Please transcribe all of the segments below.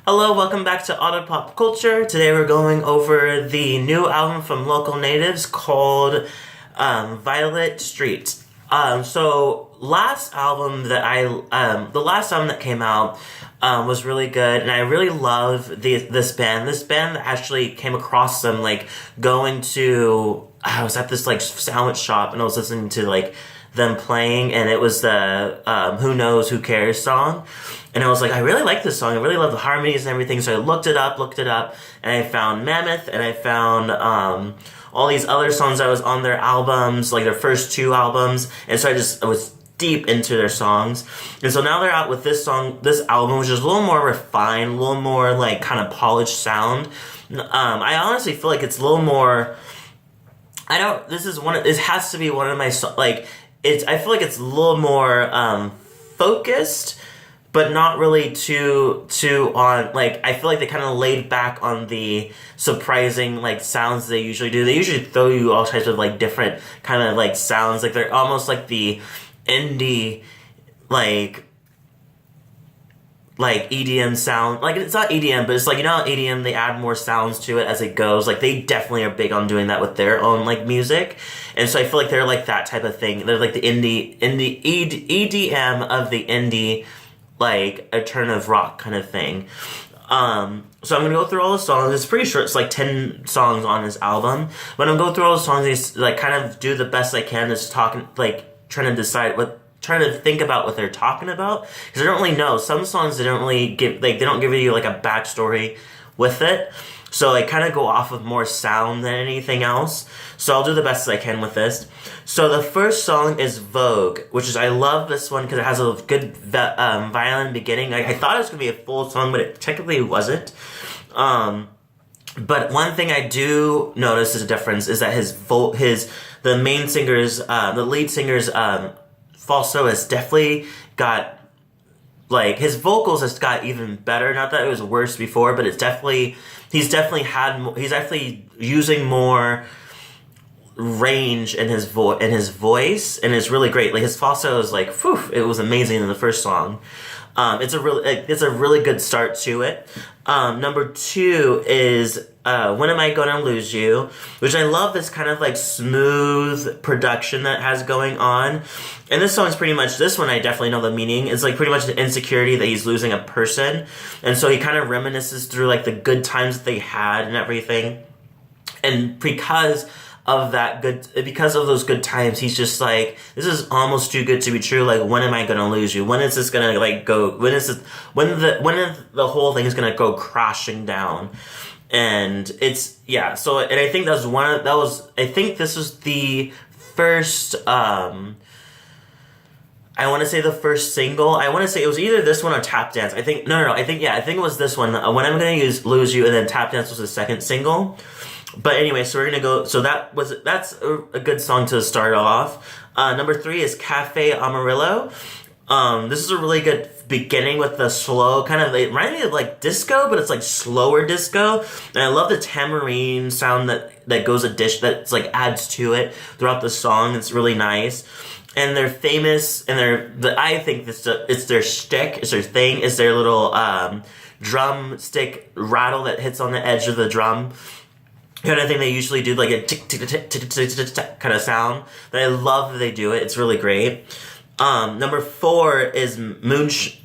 Hello, welcome back to Auto Pop Culture. Today we're going over the new album from Local Natives called Violet Street. The last album that came out was really good, and I really love this band. This band actually came across them going to. I was at this sandwich shop and I was listening to them playing, and it was the Who Knows Who Cares song. And I was like, I really like this song. I really love the harmonies and everything. So I looked it up, and I found Mammoth, and I found all these other songs that was on their albums, their first two albums. And so I was deep into their songs. And so now they're out with this album, which is a little more refined, a little more kind of polished sound. I honestly feel like it's a little more. This has to be one of my I feel like it's a little more focused, but not really too on, I feel like they kind of laid back on the surprising, sounds they usually do. They usually throw you all types of, different kind of, sounds. They're almost like the indie, EDM sound. It's not EDM, but it's how EDM, they add more sounds to it as it goes. They definitely are big on doing that with their own, music. And so I feel like they're, that type of thing. They're, the EDM of the indie, alternative rock kind of thing. So I'm gonna go through all the songs. It's pretty short. It's 10 songs on this album. But I'm going through all the songs. They kind of do the best I can. Just talking, trying to think about what they're talking about, because I don't really know. Some songs they don't really give. They don't give you a backstory with it. So I kind of go off of more sound than anything else. So I'll do the best I can with this. So the first song is Vogue, I love this one because it has a good violin beginning. I thought it was going to be a full song, but it technically wasn't. But one thing I do notice is a difference is that the lead singer's falsetto has definitely got, his vocals has got even better. Not that it was worse before, but he's definitely using more range in his voice, and it's really great. His falsetto is it was amazing in the first song. It's a really good start to it. Number 2 is When Am I Gonna Lose You, which I love this kind of smooth production that has going on. And this song is pretty much, this one I definitely know the meaning. It's pretty much the insecurity that he's losing a person. And so he kind of reminisces through the good times that they had and everything. And because of those good times, he's just this is almost too good to be true. When am I gonna lose you? When is this gonna go? When is the whole thing is gonna go crashing down? And it's So, and I think I think this was the first. I want to say the first single. I want to say it was either this one or Tap Dance. I think I think it was this one. When I'm gonna Lose You, and then Tap Dance was the second single. But anyway, so we're gonna go. So that's a good song to start off. Number 3 is Cafe Amarillo. This is a really good beginning with the slow kind of. It reminded me of disco, but it's slower disco. And I love the tambourine sound that goes that's adds to it throughout the song. It's really nice. And they're famous, and I think it's their shtick, it's their thing, it's their little drumstick rattle that hits on the edge of the drum. Kind of thing they usually do, a tick tick tick tick tick tick tick kind of sound. That I love that they do it. It's really great. Number 4 is Mushish.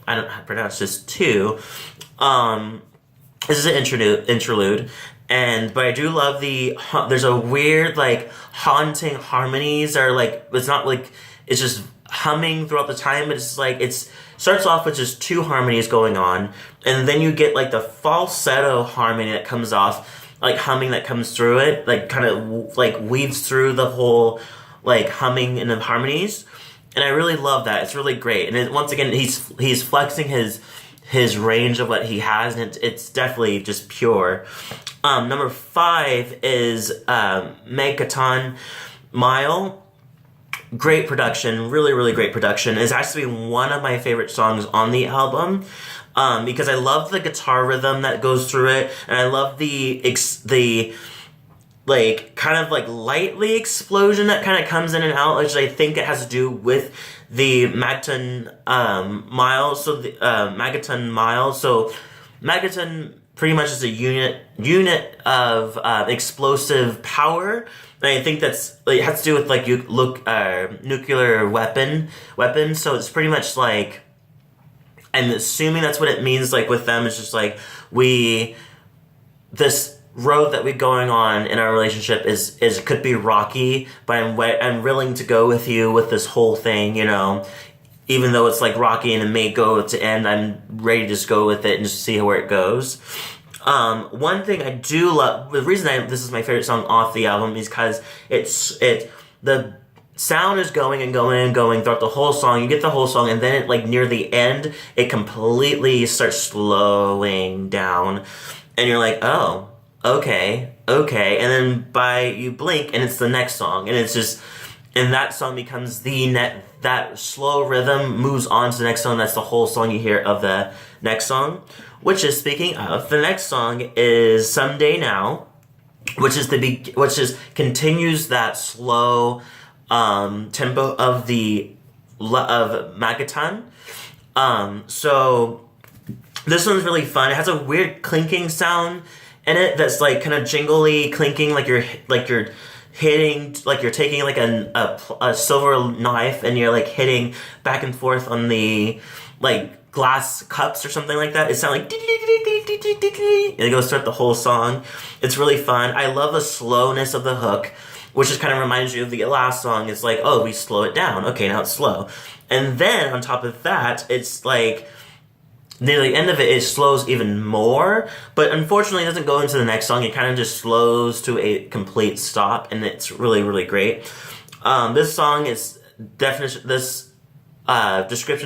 I don't know how to pronounce this too. This is an interlude. But I do love there's a weird, haunting harmonies that are, it's not, it's just humming throughout the time, but it's starts off with just 2 harmonies going on, and then you get, the falsetto harmony that comes off, humming that comes through it, kind of, weaves through the whole, humming and the harmonies, and I really love that. It's really great, and once again, he's flexing his range of what he has, and it's definitely just pure. Number 5 is Megaton Mile. Great production, really, really great production. It's actually one of my favorite songs on the album, because I love the guitar rhythm that goes through it, and I love the like kind of like lightly explosion that kind of comes in and out, which I think it has to do with the Magaton miles. So the Magaton miles. So Magaton pretty much is a unit of explosive power. And I think that's like, it has to do with like nuclear weapons. So it's pretty much like, I'm assuming that's what it means. Like with them, it's just like this road that we're going on in our relationship is could be rocky, but I'm willing to go with you with this whole thing, you know. Even though it's like rocky and it may go to end, I'm ready to just go with it and just see where it goes. One thing I do love, the reason this is my favorite song off the album is because the sound is going and going and going throughout the whole song. You get the whole song, and then like near the end, it completely starts slowing down, and you're like, oh, okay, and then you blink, and it's the next song, and it's just, and that song becomes that slow rhythm moves on to the next song. That's the whole song you hear of the next song, which is, speaking of, the next song is Someday Now, which continues that slow tempo of Magaton. So this one's really fun. It has a weird clinking sound in it that's like kind of jingly clinking, like you're hitting, like you're taking like a silver knife and you're like hitting back and forth on the like glass cups or something like that. It sounds like and it goes throughout the whole song. It's really fun. I love the slowness of the hook, which just kind of reminds you of the last song. It's like, oh, we slow it down. Okay, now it's slow. And then on top of that, it's like near the end of it, it slows even more, but unfortunately it doesn't go into the next song. It kind of just slows to a complete stop, and it's really, really great. This song is description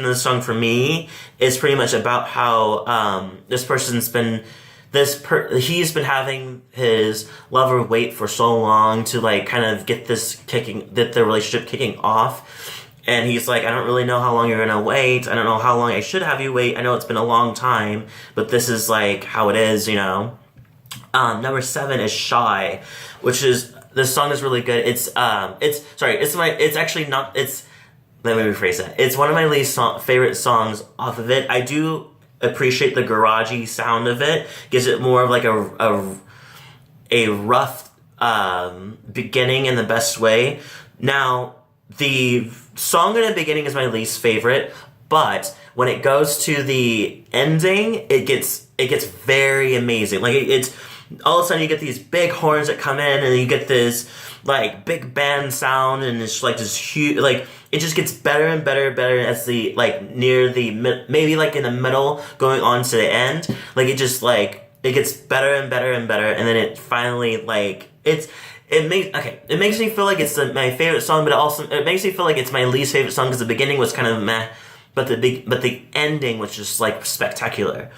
of this song for me is pretty much about how this person's been he's been having his lover wait for so long to like kind of get the relationship kicking off. And he's like, I don't really know how long you're gonna wait. I don't know how long I should have you wait. I know it's been a long time, but this is like how it is, you know. Number 7 is Shy, which is, this song is really good. Let me rephrase that. It's one of my least favorite songs off of it. I do appreciate the garagey sound of it. Gives it more of like a rough beginning in the best way. Now, the song in the beginning is my least favorite, but when it goes to the ending, it gets very amazing. Like it's all of a sudden you get these big horns that come in, and you get this like big band sound, and it's like this huge, like it just gets better and better and better as the like near the maybe like in the middle going on to the end. Like it just like it gets better and better and better, and then it finally like it makes me feel like it's my favorite song, but it makes me feel like it's my least favorite song because the beginning was kind of meh, but the ending was just like spectacular.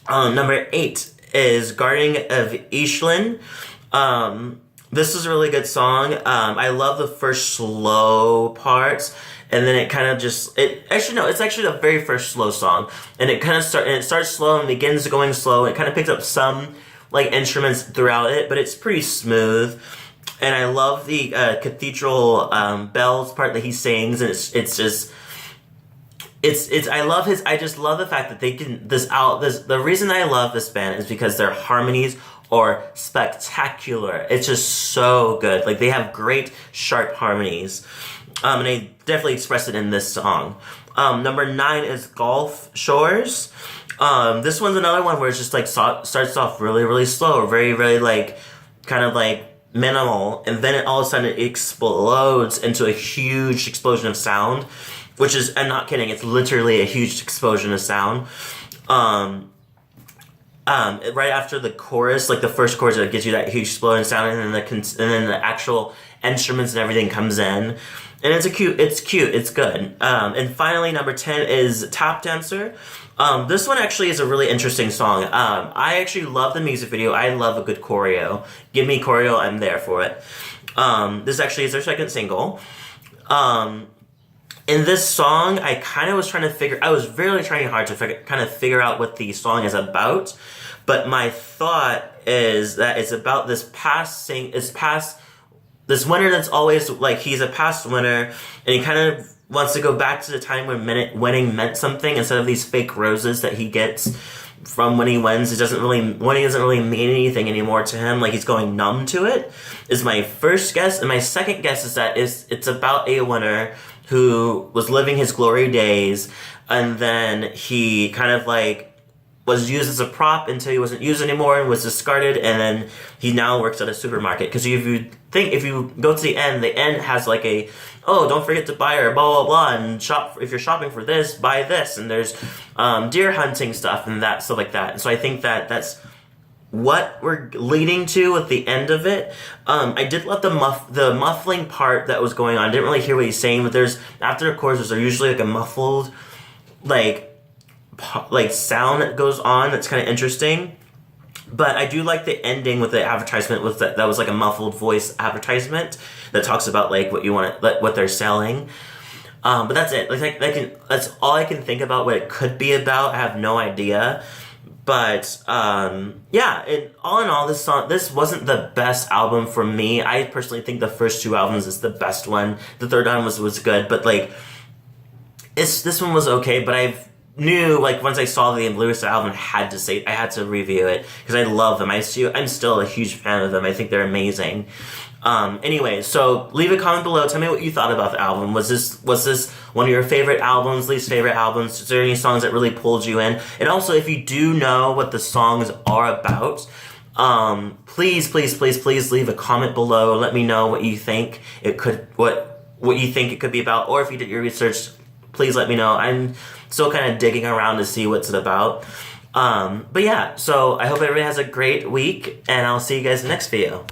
Number 8 is Garden of Iselin. This is a really good song. I love the first slow parts, and then it kind of it's actually the very first slow song, and it kind of starts slow and begins going slow. It kind of picks up some like instruments throughout it, but it's pretty smooth. And I love the cathedral bells part that he sings, and I just love the fact that they can the reason I love this band is because their harmonies are spectacular. It's just so good. Like they have great sharp harmonies. And they definitely express it in this song. Number 9 is Gulf Shores. This one's another one where it's just like starts off really, really slow, very, very like kind of like minimal, and then all of a sudden it explodes into a huge explosion of sound, which is, I'm not kidding, it's literally a huge explosion of sound. Right after the chorus, like the first chorus, it gives you that huge exploding sound, and then the actual instruments and everything comes in, and it's cute, it's good. And finally, number 10 is Tap Dancer. This one actually is a really interesting song. I actually love the music video. I love a good choreo. Give me choreo, I'm there for it. This actually is their second single. In this song, I kind of was trying to I was really trying hard to kind of figure out what the song is about, but my thought is that it's about this this winner that's always, like, he's a past winner, and he kind of wants to go back to the time when winning meant something instead of these fake roses that he gets from when he wins. Winning doesn't really mean anything anymore to him. Like, he's going numb to it, is my first guess. And my second guess is that it's about a winner who was living his glory days, and then he kind of, like, was used as a prop until he wasn't used anymore and was discarded, and then he now works at a supermarket. Because if you go to the end has like a, oh, don't forget to buy or blah blah blah, and if you're shopping for this, buy this, and there's deer hunting stuff and that stuff like that. And so I think that that's what we're leading to at the end of it. I did let the muffling part that was going on. I didn't really hear what he's saying, but there's, after the chorus, there's usually like a muffled like sound that goes on that's kind of interesting. But I do like the ending with the advertisement with that was like a muffled voice advertisement that talks about like what they're selling. But that's it. That's all I can think about what it could be about. I have no idea. But yeah, all in all, this wasn't the best album for me. I personally think the first two albums is the best one. The third one was good, but like this one was okay. But I knew, like, once I saw the Lewis album, I had to review it because I love them. I'm still a huge fan of them. I think they're amazing. Anyway, so leave a comment below. Tell me what you thought about the album. Was this one of your favorite albums, least favorite albums? Is there any songs that really pulled you in? And also, if you do know what the songs are about, please leave a comment below. Let me know what you think what you think it could be about, or if you did your research, please let me know. I'm still kind of digging around to see what's it about. But yeah, so I hope everybody has a great week, and I'll see you guys in the next video.